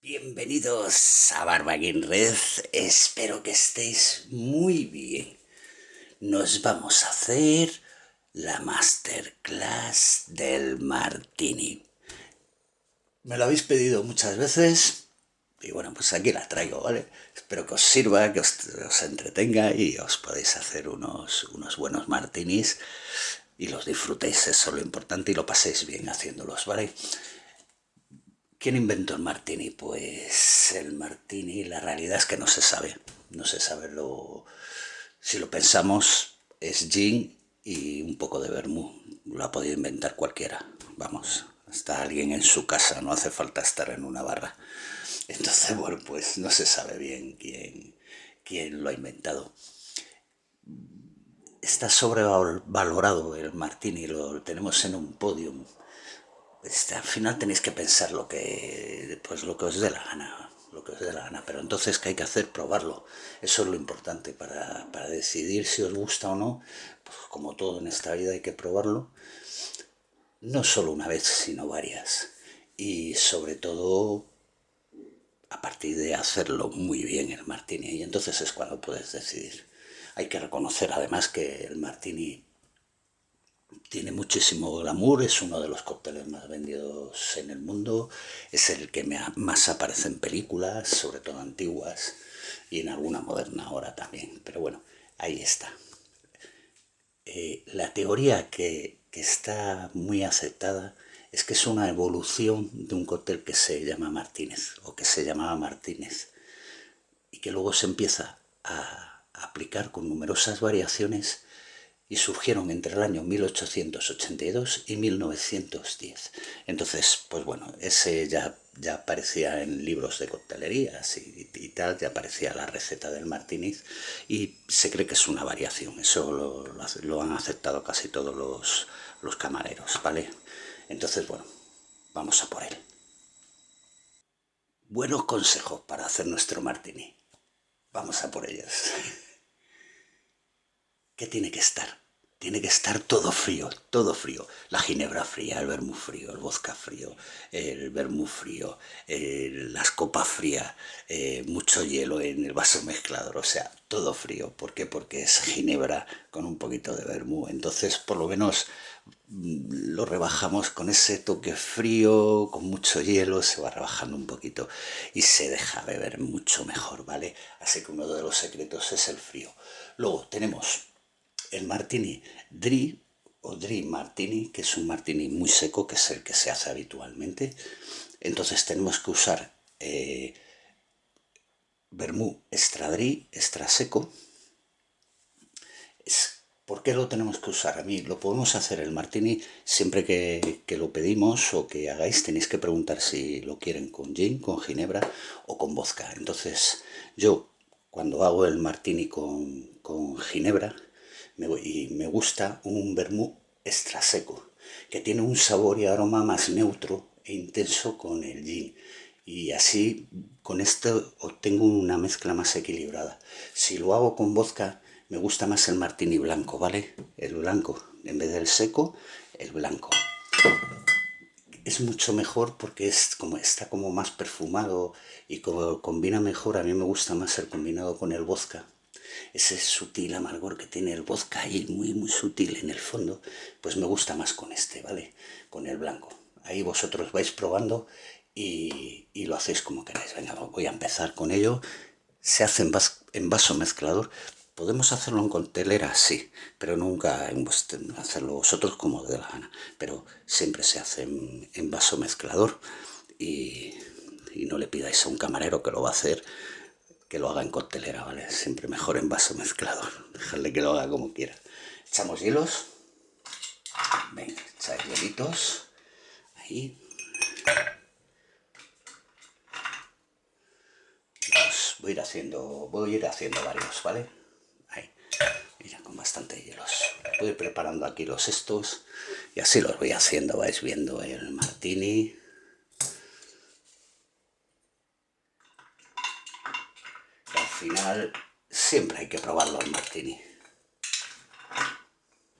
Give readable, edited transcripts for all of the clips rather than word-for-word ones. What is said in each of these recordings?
Bienvenidos a Barbaquín Red, espero que estéis muy bien. Nos vamos a hacer la masterclass del Martini. Me lo habéis pedido muchas veces y bueno, pues aquí la traigo, ¿vale? Espero que os sirva, que os entretenga y os podéis hacer unos buenos martinis y los disfrutéis, eso es lo importante, y lo paséis bien haciéndolos, ¿vale? ¿Quién inventó el martini? Pues el martini, la realidad es que no se sabe. No se sabe lo... Si lo pensamos, es gin y un poco de vermú. Lo ha podido inventar cualquiera. Vamos, está alguien en su casa, no hace falta estar en una barra. Entonces, bueno, pues no se sabe bien quién lo ha inventado. Está sobrevalorado el martini, lo tenemos en un podium. Al final tenéis que pensar lo que os dé la gana, lo que os dé la gana, pero entonces ¿qué hay que hacer? Probarlo. Eso es lo importante para decidir si os gusta o no. Pues como todo en esta vida hay que probarlo, no solo una vez, sino varias. Y sobre todo a partir de hacerlo muy bien el martini. Y entonces es cuando puedes decidir. Hay que reconocer además que el martini tiene muchísimo glamour, es uno de los cócteles más vendidos en el mundo, es el que más aparece en películas, sobre todo antiguas, y en alguna moderna ahora también. Pero bueno, ahí está. La teoría que está muy aceptada es que es una evolución de un cóctel que se llama Martínez, o que se llamaba Martínez, y que luego se empieza a aplicar con numerosas variaciones y surgieron entre el año 1882 y 1910. Entonces, pues bueno, ese ya aparecía en libros de coctelerías y tal, ya aparecía la receta del martiniz y se cree que es una variación. Eso lo han aceptado casi todos los camareros, ¿vale? Entonces, bueno, vamos a por él. Buenos consejos para hacer nuestro martini. Vamos a por ellos. ¿Qué tiene que estar? Tiene que estar todo frío, todo frío. La ginebra fría, el vermú frío, el vodka frío, el vermú frío, las copas frías, mucho hielo en el vaso mezclador, o sea, todo frío. ¿Por qué? Porque es ginebra con un poquito de vermú. Entonces, por lo menos lo rebajamos con ese toque frío, con mucho hielo, se va rebajando un poquito y se deja beber mucho mejor, ¿vale? Así que uno de los secretos es el frío. Luego tenemos el martini Dry o Dry Martini, que es un martini muy seco, que es el que se hace habitualmente. Entonces tenemos que usar vermú extra Dry, extra seco. ¿Por qué lo tenemos que usar? A mí lo podemos hacer el martini siempre que lo pedimos o que hagáis, tenéis que preguntar si lo quieren con gin, con ginebra o con vodka. Entonces yo cuando hago el martini con ginebra me gusta un vermú extra seco, que tiene un sabor y aroma más neutro e intenso con el gin. Y así con esto obtengo una mezcla más equilibrada. Si lo hago con vodka, me gusta más el martini blanco, ¿vale? El blanco, en vez del seco, el blanco. Es mucho mejor porque está como más perfumado y como combina mejor. A mí me gusta más el combinado con el vodka. Ese sutil amargor que tiene el vodka ahí, muy muy sutil en el fondo, pues me gusta más con este, ¿vale? Con el blanco. Ahí vosotros vais probando y lo hacéis como queráis. Venga, voy a empezar con ello. Se hace en vaso mezclador. Podemos hacerlo en coctelera, sí, pero nunca hacerlo vosotros como de la gana. Pero siempre se hace en vaso mezclador y no le pidáis a un camarero que lo va a hacer que lo haga en coctelera, ¿vale? Siempre mejor en vaso mezclador. Dejarle que lo haga como quiera. Echamos hielos. Venga, echáis hielitos. Ahí. Los voy a ir haciendo varios, ¿vale? Ahí. Mira, con bastante hielos. Voy preparando aquí los estos y así los voy haciendo. Vais viendo el martini. Y al final siempre hay que probarlo el martini.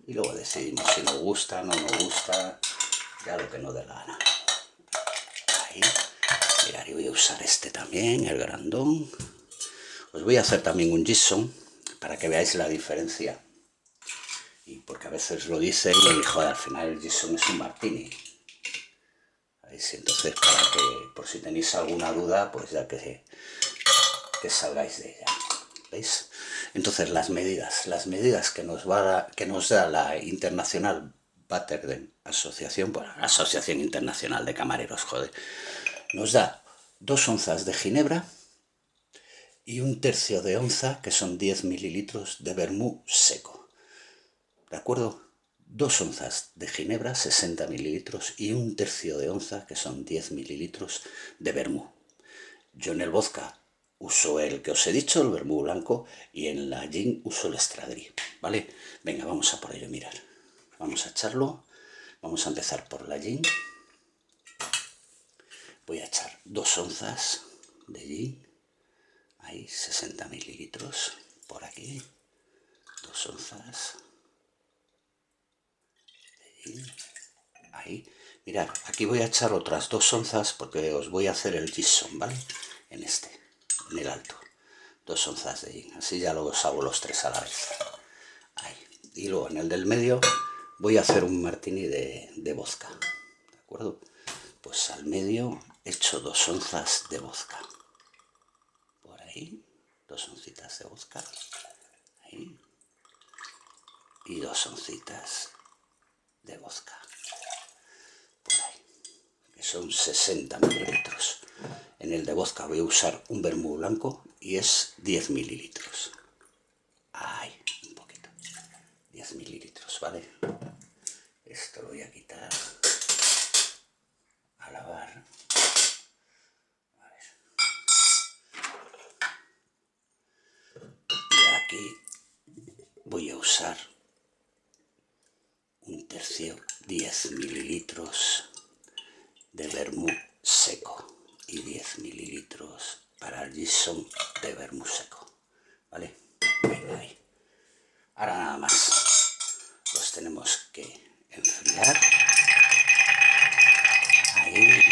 Y luego decidimos si nos gusta, no nos gusta, ya lo que nos dé la gana. Ahí. Mirad, voy usar este también, el grandón. Os voy a hacer también un Gibson para que veáis la diferencia. Y porque a veces lo dice y joder, al final el Gibson es un martini. ¿Veis? Entonces, para que, por si tenéis alguna duda, pues ya que salgáis de ella. ¿Veis? Entonces, las medidas que nos da la Internacional Bartender Asociación, bueno, la Asociación Internacional de Camareros, joder, nos da 2 onzas de ginebra y 1/3 de onza, que son 10 mililitros de vermú seco. ¿De acuerdo? 2 onzas de ginebra, 60 mililitros, y 1/3 de onza, que son 10 mililitros de vermú. Yo en el vodka uso el que os he dicho, el vermú blanco, y en la gin uso el estradrí, ¿vale? Venga, vamos a por ello, mirad. Vamos a echarlo. Vamos a empezar por la gin. Voy a echar 2 onzas de gin. Ahí, 60 mililitros. Por aquí. 2 onzas de gin. Ahí. Mirad, aquí voy a echar otras 2 onzas porque os voy a hacer el Gibson, ¿vale? En el alto. 2 onzas de gin. Así ya los hago los 3 a la vez. Ahí. Y luego en el del medio voy a hacer un martini de vodka. ¿De acuerdo? Pues al medio echo 2 onzas de vodka. Por ahí. 2 oncitas de vodka. Ahí. Y 2 oncitas de vodka. Por ahí. Que son 60 mililitros. En el de vodka voy a usar un vermú blanco y es 10 mililitros. Ahí, un poquito. 10 mililitros, ¿vale? Esto lo voy a quitar. A lavar. A ver. Y aquí voy a usar 1/3, 10 mililitros de vermú seco y 10 mililitros para el Gibson de vermú seco, ¿vale? Venga, ahí. Ahora nada más, los tenemos que enfriar. Ahí.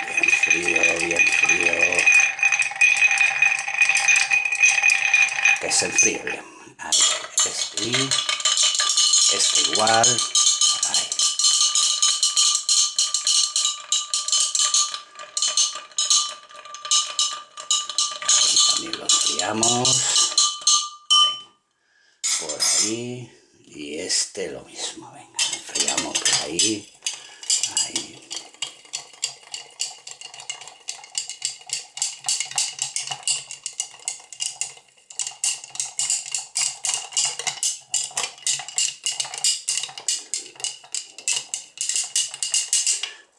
Bien frío, bien frío. Que se enfríe bien. Ahí. Este igual. Ahí. Ahí también lo enfriamos. Venga. Por ahí. Y este lo mismo. Venga, enfriamos por ahí. Ahí.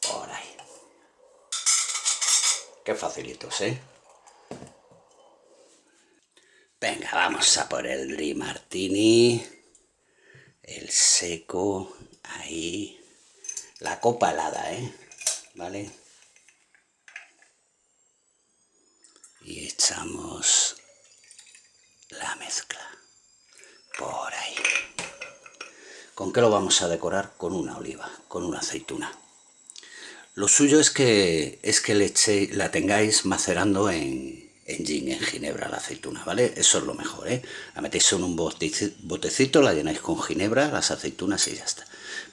Por ahí. Qué facilitos, ¿eh? Venga, vamos a por el Dry Martini. El seco. Ahí. La copa helada, ¿eh? ¿Vale? Y echamos la mezcla. Por ahí. ¿Con qué lo vamos a decorar? Con una oliva, con una aceituna. Lo suyo es que la tengáis macerando en gin, en ginebra, la aceituna, ¿vale? Eso es lo mejor, ¿eh? La metéis en un botecito, la llenáis con ginebra, las aceitunas y ya está.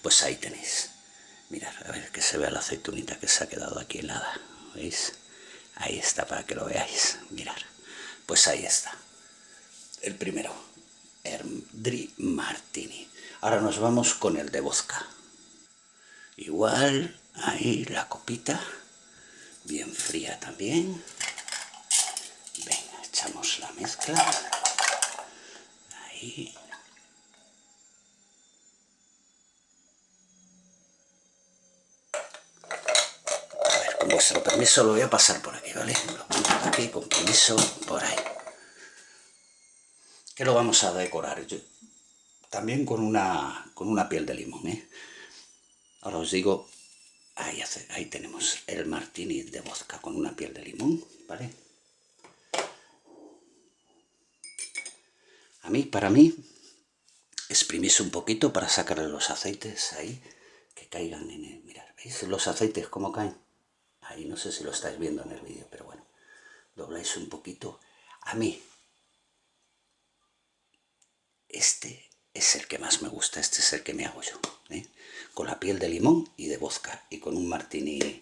Pues ahí tenéis. Mirad, a ver que se vea la aceitunita que se ha quedado aquí helada. ¿Veis? Ahí está, para que lo veáis. Mirad. Pues ahí está. El primero. El Dry Martini. Ahora nos vamos con el de vodka. Igual, ahí la copita, bien fría también. Venga, echamos la mezcla. Ahí. A ver, con vuestro permiso lo voy a pasar por aquí, ¿vale? Lo pongo aquí, con permiso, por ahí. ¿Qué lo vamos a decorar? También con una piel de limón, ¿eh? Ahora os digo, ahí tenemos el martini de vodka con una piel de limón, ¿vale? Para mí, exprimís un poquito para sacarle los aceites ahí, que caigan en el... Mirad, ¿veis los aceites cómo caen? Ahí no sé si lo estáis viendo en el vídeo, pero bueno, dobláis un poquito. A mí, este es el que más me gusta, este es el que me hago yo, ¿eh? Con la piel de limón y de vodka y con un martini,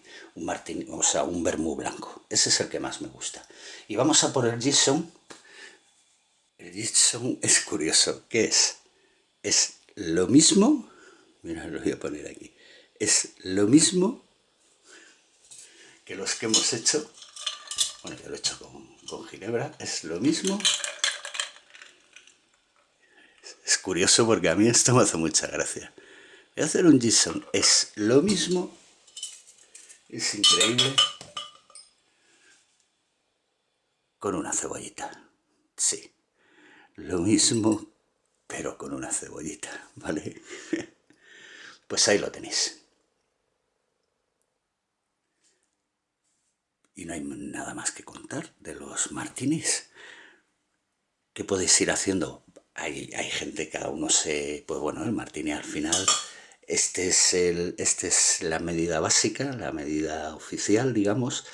o sea, un vermú blanco. Ese es el que más me gusta. Y vamos a por el Jason. El Jason es curioso. ¿Qué es? Es lo mismo, mira, lo voy a poner aquí, es lo mismo que los que hemos hecho, bueno, yo lo he hecho con ginebra, es lo mismo. Es curioso porque a mí esto me hace mucha gracia. Voy a hacer un Jason, es lo mismo, es increíble, con una cebollita, sí, lo mismo, pero con una cebollita, ¿vale? Pues ahí lo tenéis. Y no hay nada más que contar de los martinis. ¿Qué podéis ir haciendo? Hay gente, cada uno se... Pues bueno, el martini al final, este es la medida básica, la medida oficial, digamos,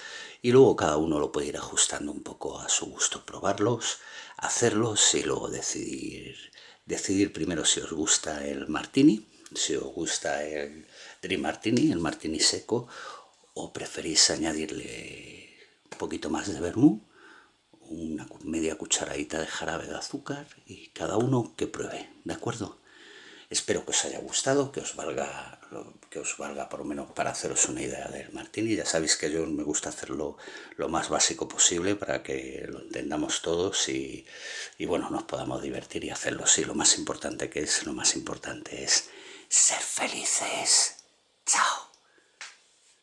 y luego cada uno lo puede ir ajustando un poco a su gusto, probarlos, hacerlos y luego decidir primero si os gusta el martini, si os gusta el Dream Martini, el martini seco, o preferís añadirle un poquito más de vermú, una media cucharadita de jarabe de azúcar y cada uno que pruebe, ¿de acuerdo? Espero que os haya gustado, que os valga por lo menos para haceros una idea del martini. Ya sabéis que yo me gusta hacerlo lo más básico posible para que lo entendamos todos y bueno, nos podamos divertir y hacerlo. Sí, lo más importante es ser felices.